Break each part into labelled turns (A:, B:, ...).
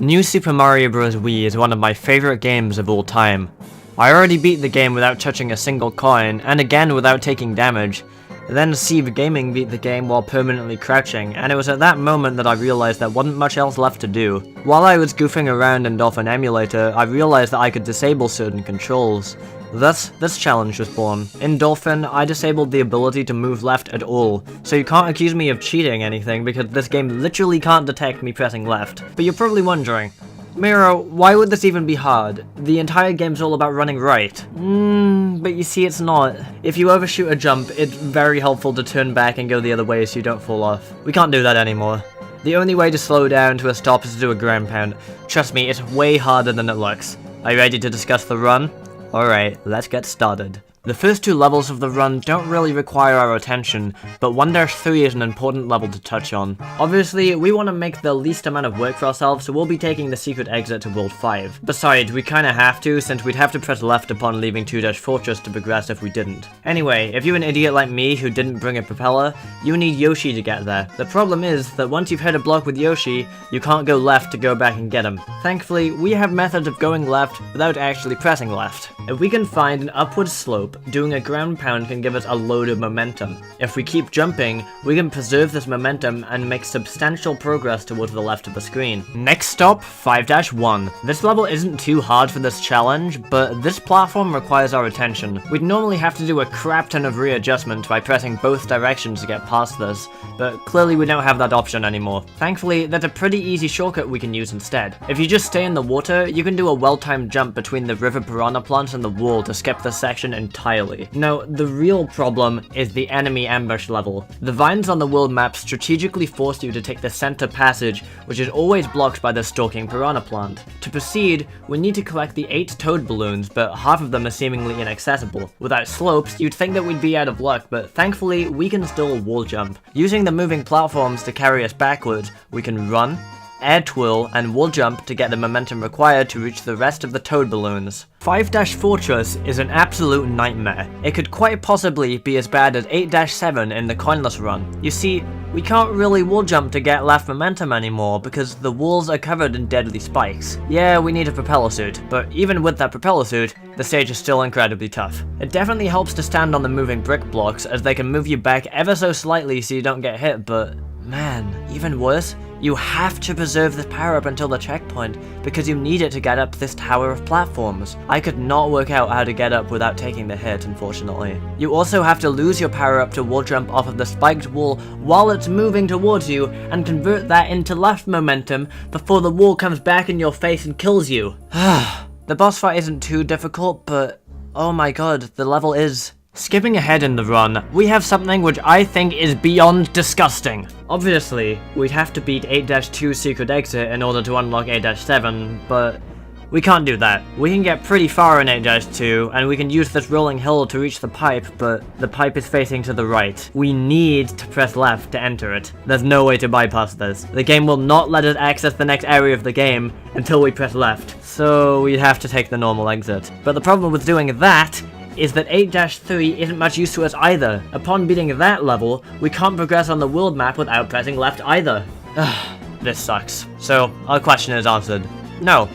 A: New Super Mario Bros. Wii is one of my favorite games of all time. I already beat the game without touching a single coin, and again without taking damage. Then Steve Gaming beat the game while permanently crouching, and it was at that moment that I realized there wasn't much else left to do. While I was goofing around in Dolphin Emulator, I realized that I could disable certain controls. Thus, this challenge was born. In Dolphin, I disabled the ability to move left at all, so you can't accuse me of cheating anything because this game literally can't detect me pressing left. But you're probably wondering, Miro, why would this even be hard? The entire game's all about running right. But you see it's not. If you overshoot a jump, it's very helpful to turn back and go the other way so you don't fall off. We can't do that anymore. The only way to slow down to a stop is to do a ground pound. Trust me, it's way harder than it looks. Are you ready to discuss the run? Alright, let's get started. The first two levels of the run don't really require our attention, but Wonderfui is an important level to touch on. Obviously, we want to make the least amount of work for ourselves, so we'll be taking the secret exit to World 5. Besides, we kinda have to, since we'd have to press left upon leaving 2-Fortress to progress if we didn't. Anyway, if you're an idiot like me who didn't bring a propeller, you need Yoshi to get there. The problem is that once you've hit a block with Yoshi, you can't go left to go back and get him. Thankfully, we have methods of going left without actually pressing left. If we can find an upward slope, doing a ground pound can give us a load of momentum. If we keep jumping, we can preserve this momentum and make substantial progress towards the left of the screen. Next stop, 5-1. This level isn't too hard for this challenge, but this platform requires our attention. We'd normally have to do a crap ton of readjustment by pressing both directions to get past this, but clearly we don't have that option anymore. Thankfully, there's a pretty easy shortcut we can use instead. If you just stay in the water, you can do a well-timed jump between the river piranha plants and the wall to skip this section entirely. Now, the real problem is the enemy ambush level. The vines on the world map strategically force you to take the center passage, which is always blocked by the stalking piranha plant. To proceed, we need to collect the 8 toad balloons, but half of them are seemingly inaccessible. Without slopes, you'd think that we'd be out of luck, but thankfully, we can still wall jump. Using the moving platforms to carry us backwards, we can run, air twirl, and wall jump to get the momentum required to reach the rest of the toad balloons. 5-Fortress is an absolute nightmare. It could quite possibly be as bad as 8-7 in the coinless run. You see, we can't really wall jump to get left momentum anymore because the walls are covered in deadly spikes. Yeah, we need a propeller suit, but even with that propeller suit, the stage is still incredibly tough. It definitely helps to stand on the moving brick blocks as they can move you back ever so slightly so you don't get hit, but man, even worse, you have to preserve this power-up until the checkpoint, because you need it to get up this tower of platforms. I could not work out how to get up without taking the hit, unfortunately. You also have to lose your power-up to wall jump off of the spiked wall while it's moving towards you, and convert that into left momentum before the wall comes back in your face and kills you. The boss fight isn't too difficult, but oh my god, the level is. Skipping ahead in the run, we have something which I think is beyond disgusting. Obviously, we'd have to beat 8-2 secret exit in order to unlock 8-7, but we can't do that. We can get pretty far in 8-2, and we can use this rolling hill to reach the pipe, but the pipe is facing to the right. We need to press left to enter it. There's no way to bypass this. The game will not let us access the next area of the game until we press left, so we'd have to take the normal exit. But the problem with doing that is that 8-3 isn't much use to us either. Upon beating that level, we can't progress on the world map without pressing left either. This sucks. So, our question is answered. No,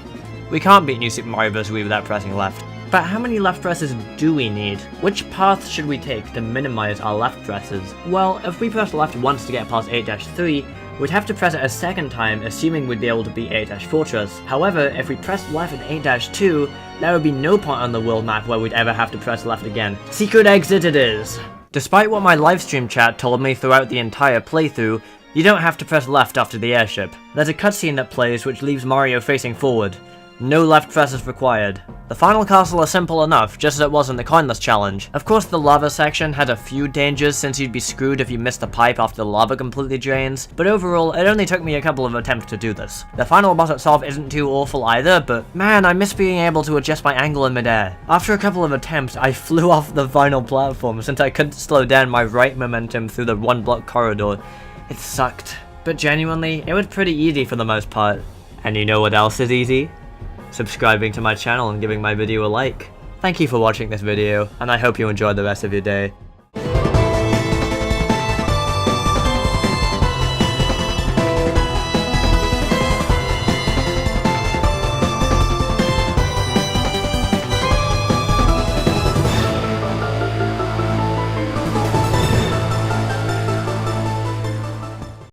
A: we can't beat New Super Mario Bros. Wii without pressing left. But how many left presses do we need? Which path should we take to minimize our left presses? Well, if we press left once to get past 8-3, we'd have to press it a second time, assuming we'd be able to beat 8-Fortress. However, if we pressed left in 8-2, there would be no point on the world map where we'd ever have to press left again. Secret exit it is! Despite what my livestream chat told me throughout the entire playthrough, you don't have to press left after the airship. There's a cutscene that plays which leaves Mario facing forward. No left presses required. The final castle is simple enough, just as it was in the coinless challenge. Of course, the lava section had a few dangers since you'd be screwed if you missed the pipe after the lava completely drains, but overall, it only took me a couple of attempts to do this. The final boss itself isn't too awful either, but man, I miss being able to adjust my angle in midair. After a couple of attempts, I flew off the final platform since I couldn't slow down my right momentum through the one-block corridor. It sucked. But genuinely, it was pretty easy for the most part. And you know what else is easy? Subscribing to my channel and giving my video a like. Thank you for watching this video, and I hope you enjoy the rest of your day.